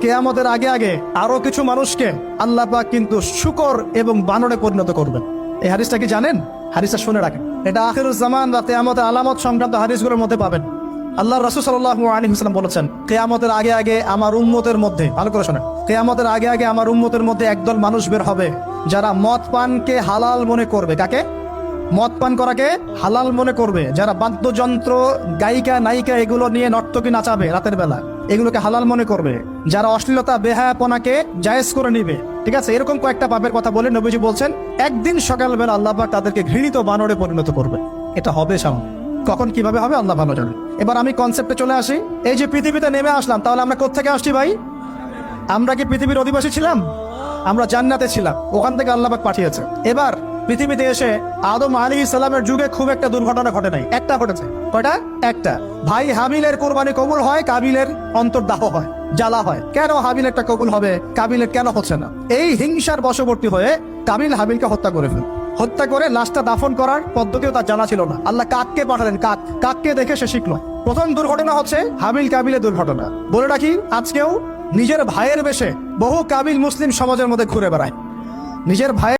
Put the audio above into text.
কিয়ামতের আগে আগে আরো কিছু মানুষকে আল্লাহ পাক কিন্তু শূকর এবং বানরে পরিণত করবেন। এই হাদিসটা কি জানেন? হাদিসটা শুনে রাখেন, এটা আখিরুজ জামান বা কিয়ামতের আলামত সংক্রান্ত হাদিসগুলোর মধ্যে পাবেন। আল্লাহ রাসূল সাল্লাল্লাহু আলাইহি ওয়াসাল্লাম বলেছেন, কিয়ামতের আগে আগে আমার উম্মতের মধ্যে, ভালো করে শোনেন, কিয়ামতের আগে আগে আমার উম্মতের মধ্যে একদল মানুষ বের হবে যারা মদ পানকে হালাল মনে করবে। কাকে? মদ পান করাকে হালাল মনে করবে। যারা বাদ্যযন্ত্র, গায়িকা, নায়িকা এগুলো নিয়ে নর্তকী নাচাবে রাতের বেলা, এগুলোকে হালাল মনে করবে। যারা অশ্লীলতা, বেহায়াপনাকে জায়েজ করে নিবে, ঠিক আছে, এরকম কয়েকটা পাপের কথা বলে নবীজি বলছেন একদিন সকালবেলা আল্লাহ পাক তাদেরকে ঘৃণিত বানরে পরিণত করবে। এটা হবে সামনে, কখন কিভাবে হবে আল্লাহ ভালো জানেন। এবার আমি কনসেপ্টে চলে আসি। এই যে পৃথিবীতে নেমে আসলাম, তাহলে আমরা কোত্থেকে আসছি ভাই? আমরা কি পৃথিবীর অধিবাসী ছিলাম? আমরা জান্নাতে ছিলাম, ওখান থেকে আল্লাহ পাক পাঠিয়েছে। এবার পৃথিবীতে এসে আদম আলাইহিস সালামের যুগে খুব একটা দুর্ঘটনা ঘটে নাই, একটা ঘটেছে। কয়টা? একটা। ভাই হাবিলের কোরবানি কবুল হয়, কাবিলের অন্তর্দাহ হয়, জ্বালা হয়। কেন হাবিলেরটা কবুল হবে, কাবিলের কেন হচ্ছে না? এই হিংসার বশবর্তী হয়ে কাবিল হাবিলকে হত্যা করে ফেল। হত্যা করে লাশটা দাফন করার পদ্ধতিও তার জানা ছিল না। আল্লাহ কাককে পাঠালেন, কাককে দেখে সে শিখলো। প্রথম দুর্ঘটনা হচ্ছে হাবিল কাবিলের দুর্ঘটনা। বলে রাখি, আজকেও নিজের ভাইয়ের বেশে বহু কাবিল মুসলিম সমাজের মধ্যে ঘুরে বেড়ায়। নিজের ভাই